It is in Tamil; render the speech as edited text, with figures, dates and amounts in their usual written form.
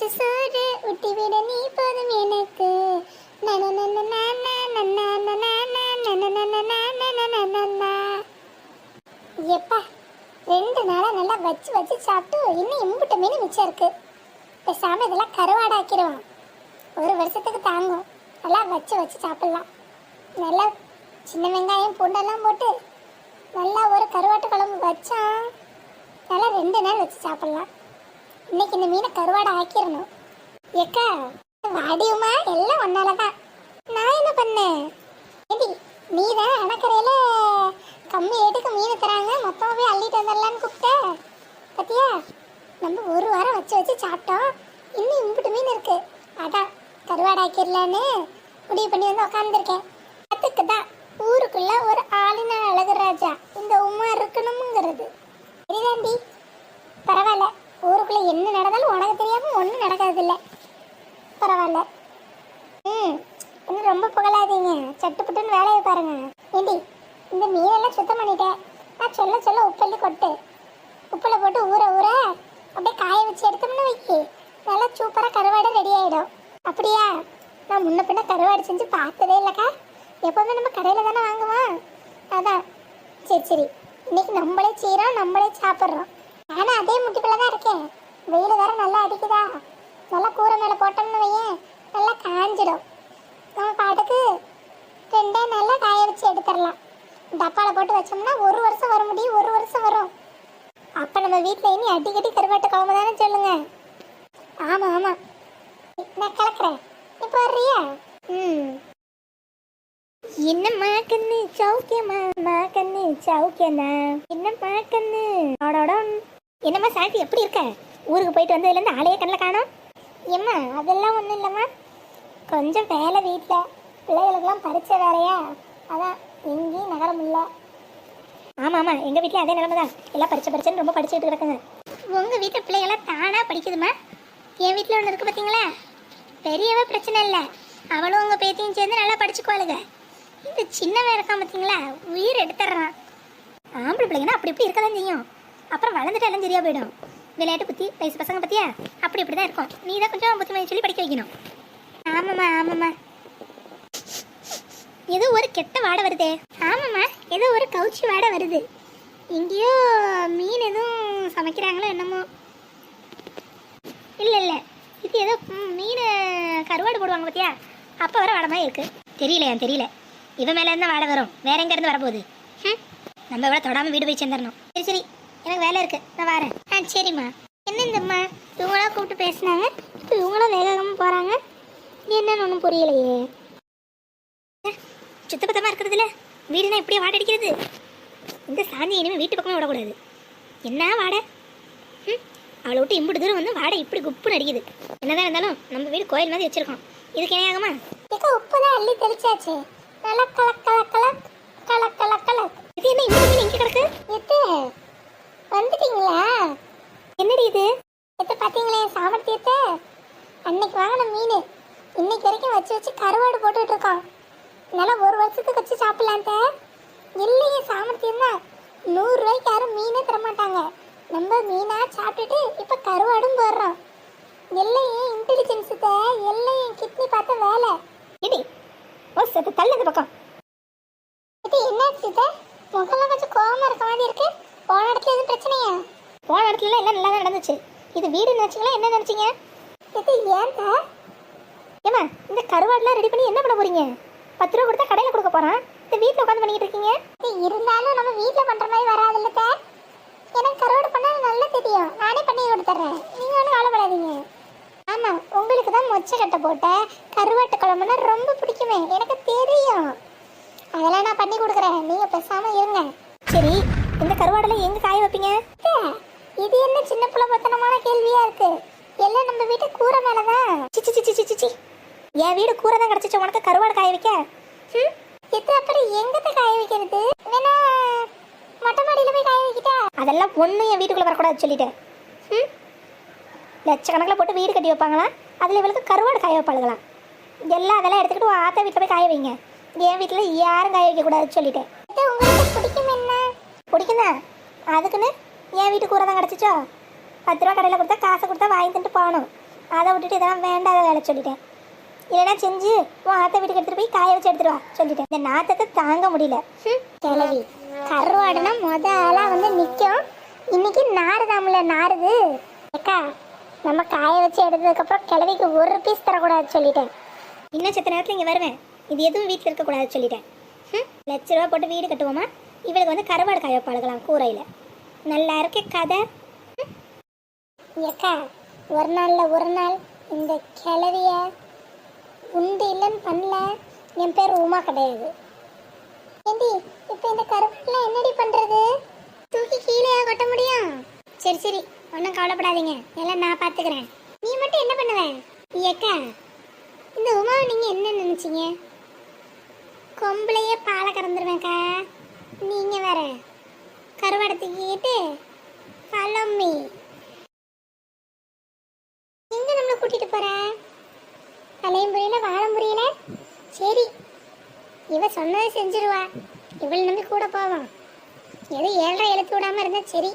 வச்சு சோறு ஊட்டி விட நீ போதும் எனக்கு. எப்பா 2 நாளா நல்லா வச்சு வச்சு சாப்பிட்டு இன்னும் இம்புட்ட மீன் மிச்சம் இருக்கு. பேசாம இதெல்லாம் கருவாடை ஆக்கிடுவோம். 1 வருஷத்துக்கு தாங்கும். நல்லா வச்சு வச்சு சாப்பிடலாம். நல்லா சின்ன வெங்காயம் பூண்டெல்லாம் போட்டு நல்லா ஒரு கருவாட்டு குழம்பு வச்சா நல்லா 2 நாள் வச்சு சாப்பிடலாம். இன்னைக்கு இந்த மீனை கருவாடை ஆக்கிடணும். ஏக்கா வாடியுமா எல்லாம் ஒன்னாலதான். நான் என்ன பண்ணேன்? நீ தான் அணக்கரையில கம்மி ரேட்டுக்கு மீன் தராங்க, மொத்தமாவே அள்ளிட்டு வந்துடலான்னு கூப்பிட்ட பத்தியா? நம்ம 1 வாரம் வச்சு வச்சு சாப்பிட்டோம். இன்னும் இம்புட்டு மீன் இருக்கு. அதான் கருவாடை ஆக்கிடலான்னு முடிவு பண்ணி வந்து உட்காந்துருக்கேன். அதுக்கு தான் ஊருக்குள்ள ஒரு ஆளின அழகு ராஜா இந்த உமா இருக்கணும்ங்கிறது. சரிதாண்டி, பரவாயில்ல. ஊருக்குள்ள என்ன நடந்தாலும் உனக்கு தெரியாம ஒன்றும் நடக்கிறது இல்லை. பரவாயில்ல. இன்னும் ரொம்ப புகழாதீங்க, சட்டுப்புட்டுன்னு வேலையை பாருங்க. ஏண்டி இந்த மீனெல்லாம் சுத்தம் பண்ணிட்டேன். நான் சொல்ல சொல்ல உப்பள்ளி கொட்டு. உப்பில் போட்டு ஊற ஊற அப்படியே காய வச்சு எடுத்தோம்னு வைக்கி நல்லா சூப்பராக கருவாடை ரெடி ஆகிடும். அப்படியா? நான் முன்ன பின்ன கருவாடு செஞ்சு பார்த்ததே இல்லைக்கா. எப்போவுமே நம்ம கடையில் தானே வாங்குவோம். அதான் சரி சரி, இன்னைக்கு நம்மளே செய்கிறோம், நம்மளே சாப்பிட்றோம். ஆனால் அதே முட்டிக்குள்ளே தான் இருக்கேன். வெயில் வேற நல்லா அடிக்குதா. நல்லா கூரை மேலே போட்டோம்னு வையேன் நல்லா காஞ்சிடும். நம்ம பாட்டுக்கு 2 நல்லா காய வச்சு எடுத்துடலாம். டப்பாவில் போட்டு வச்சோம்னா 1 வருஷம் வர முடியும். 1 வருஷம் வரும். அப்போ நம்ம வீட்டில் இனி அடிக்கடி கருவாட்டு குழம்பு தானே சொல்லுங்க. ஆமாம் ஆமாம், நான் கலக்கிறேன். இப்போ வர்றியா? என்னம்மா கண்ணு சௌக்கியமா கண்ணு சௌக்கியண்ணா? என்னம்மா கண்ணு என்னம்மா சாட்டி எப்படி இருக்க? ஊருக்கு போயிட்டு வந்ததுலேருந்து ஆளையே கண்ணில் காணோம். ஏம்மா அதெல்லாம் ஒன்றும் இல்லைம்மா, கொஞ்சம் வேலை வீட்டில், பிள்ளைகளுக்கெல்லாம் பரீட்சை வேறையா, அதான் எங்கேயும் நகரம் இல்லை. ஆமாம் ஆமாம், எங்கள் வீட்டில் அதே நிலமை தான். எல்லாம் பரீட்சைன்னு ரொம்ப படிச்சுட்டு கிடக்குங்க. உங்கள் வீட்டு பிள்ளைகள்லாம் தானாக படிக்குதுமா? என் வீட்டில் ஒன்று இருக்குது பார்த்தீங்களா, பெரியவ பிரச்சனை இல்லை, அவளும் உங்கள் பேத்தியும் சேர்ந்து நல்லா படிச்சுக்குவாளுங்க. இந்த சின்னவன் இருக்கான் பார்த்தீங்களா, உயிர் எடுத்துட்றான். ஆம்பளை பிள்ளைங்கன்னா அப்படி இப்படி இருக்க தான் செய்யும். அப்புறம் வளர்ந்துட்டு எல்லாம் சரியாக போயிடும். விளையாட்டு புத்தி வயசு பசங்க பற்றியா அப்படி இப்படி தான் இருக்கும். நீ தான் கொஞ்சம் புத்திமதி சொல்லி படிக்க வைக்கணும். ஆமாம்மா ஆமாம்மா. ஏதோ ஒரு கெட்ட வாடை வருதே. ஆமாம்மா, ஏதோ ஒரு கவுச்சி வாடை வருது. எங்கேயோ மீன் எதுவும் சமைக்கிறாங்களோ என்னமோ. இல்லை இல்லை, இது ஏதோ மீன் கருவாடு போடுவாங்க பார்த்தியா, அப்போ வர வாடை மாதிரி இருக்குது. தெரியல இவன் மேலே இருந்தால் வாடை வரும், வேற எங்கேருந்து வரப்போகுது? நம்ம இவ்வளோ தொடாமல் வீடு போய் சேர்ந்துடணும். சரி சரி, எனக்கு வேலை இருக்குது, நான் வரேன். சரிம்மா. என்ன இந்தம்மா இவங்களாம் கூப்பிட்டு பேசினாங்க, இப்போ இவங்களாம் வேகமாக போகிறாங்க. என்னன்னு ஒன்றும் புரியலையே. சுத்தபத்தமாக இருக்கிறதுல வீடுனா இப்படியே வாடை அடிக்கிறது. இந்த சாந்தி இனிமேல் வீட்டு பக்கமே விடக்கூடாது. என்ன வாடை? அவளை விட்டு இம்புட்டு தூரம் வந்து வாடை இப்படி குப்புன்னு அடிக்குது. என்னதான் இருந்தாலும் நம்ம வீடு கோயில் மாதிரி வச்சிருக்கோம். இதுக்கு என்ன ஆகுமா? உப்பு தான் அள்ளி தெளிச்சாச்சு. இது என்ன இந்த மீன் எங்கே கிடக்கு? எத்து வந்துட்டீங்களா? என்னடி இது? எத்த பார்த்தீங்களே சாமர்த்தியத்தை. அன்னைக்கு வாங்கின மீன் இன்னைக்கு வரைக்கும் வச்சு வச்சு கருவாடு போட்டுட்டு இருக்கோம். நல்லா 1 வருஷத்துக்கு வச்சு சாப்பிடலான்ட்ட. இல்லையே சாமர்த்தியம் தான். 100 ரூபாய்க்கு யாரும் மீனே தரமாட்டாங்க. நம்ம மீனா சாப்பிட்டுட்டு இப்போ கருவாடும் போடுறோம். எல்லையே இன்டெலிஜென்ஸுக்கு எல்லையே கிட்னி பார்த்த வேலை. இது ஓ சத்து தள்ளு இந்த பக்கம். இது என்ன இது? முகம்லாம் கொஞ்சம் கோவமாக இருக்க மாதிரி இருக்கு. போன இடத்துல எதுவும் பிரச்சனையா? போன இடத்துல எல்லாம் நல்லா தான் நடந்துச்சு. இது வீடு நினச்சிங்களா என்ன நினச்சிங்க? இது ஏன்டா? ஏமா இந்த கருவாடெலாம் ரெடி பண்ணி என்ன பண்ண போறீங்க? 10 ரூபா கொடுத்தா கடையில் கொடுக்க போகிறான். இந்த வீட்டில் உட்காந்து பண்ணிக்கிட்டு இருக்கீங்க. இருந்தாலும் நம்ம வீட்டில் பண்ணுற மாதிரி வராது இல்லைத்த. எனக்கு கருவாடு பண்ணால் நல்லா தெரியும், நானே பண்ணி கொடுத்துட்றேன். நீங்கள் ஒன்றும் கவலைப்படாதீங்க. ஆமாம், உங்களுக்கு தான் மொச்சக்கட்டை போட்ட கருவாட்டு குழம்புனா ரொம்ப பிடிக்குமே, எனக்கு தெரியும். அதெல்லாம் நான் பண்ணி கொடுக்குறேன், நீங்கள் பேசாமல் இருங்க. சரி, இந்த கருவாடெல்லாம் எங்கே காய வைப்பீங்க? இது என்ன சின்ன பிள்ளை பத்தனமான கேள்வியாக இருக்குது. எல்லாம் நம்ம வீட்டு கூரை மேலே தான். சிச்சி, என் வீடு கூரை தான் கிடச்சிச்சு, உனக்கு கருவாடு காய வைக்க? இது அப்புறம் எங்கத்தை காய வைக்கிறது? வேணா மொட்டை மாடியில் போய் காய வைக்கிட்டா? அதெல்லாம் ஒன்றும் என் வீட்டுக்குள்ளே வரக்கூடாது சொல்லிட்டேன். லட்சக்கணக்கில் போட்டு வீடு கட்டி வைப்பாங்களாம், அதில் இவளுக்கு கருவாடு காய வைப்பாளுங்களாம். எல்லாம் அதெல்லாம் எடுத்துக்கிட்டு ஆத்தா வீட்டில் போய் காய வைங்க. என் வீட்டில் யாரும் காய வைக்கக்கூடாதுன்னு சொல்லிட்டேன். உங்களுக்கு பிடிக்கும் என்ன? பிடிக்குதா? அதுக்குன்னு என் வீட்டு கூரை தான் கிடச்சிச்சோ? 10 ரூபா கடையில் கொடுத்தா காசை கொடுத்தா வாங்கி தந்துட்டு போகணும். அதை விட்டுட்டு இதெல்லாம் வேண்டாத வேலை சொல்லிட்டேன். இல்லைன்னா செஞ்சு உன் ஆத்த வீட்டுக்கு எடுத்துட்டு போய் காய வச்சு எடுத்துட்டு வா சொல்லிட்டேன். இந்த நாத்தத்தை தாங்க முடியல. கிளவி கருவாடுனா முத ஆளா வந்து நிற்கும். இன்னைக்கு நாறுதாம்ல நாறுது. அக்கா நம்ம காய வச்சு எடுத்ததுக்கப்புறம் கிளவிக்கு ஒரு பீஸ் தரக்கூடாது சொல்லிட்டேன். இன்னும் செத்த நேரத்தில் இங்கே வருவேன். இது எதுவும் வீட்டில் இருக்கக்கூடாது சொல்லிட்டேன். ₹1,00,000 போட்டு வீடு கட்டுவோமா, இவளுக்கு வந்து கருவாடு காய வைப்பாளுகலாம் கூரையில். நல்லா இருக்கே கதை. ஏக்கா ஒரு நாள் இந்த கிளவிய உண்டு இல்லைன்னு பண்ணல. என் பேர் உமா கிடையாது. ஏண்டி இப்போ இந்த கருவாடுலாம் என்னடி பண்ணுறது? தூக்கி கீழே கொட்ட முடியும்? சரி ஒன்றும் கவலைப்படாதீங்க, எல்லாம் நான் பார்த்துக்கிறேன். நீ மட்டும் என்ன பண்ணுவேன்? ஏக்கா இந்த உமாவை நீங்கள் என்ன நினச்சிங்க? கொம்பளையே பாலை கறந்துருவேன்க்கா. நீங்கள் வேற கருவாடை தூக்கிட்டு பழம்மி எங்கே நம்மளை கூட்டிகிட்டு போகிற? தலையும் புரியல வாழம் புரியல. சரி இவ சொன்னதை செஞ்சிருவா. இவள் நம்பி கூட போவோம். எது 7.5 எழுத்து விடாமல் இருந்தால் சரி.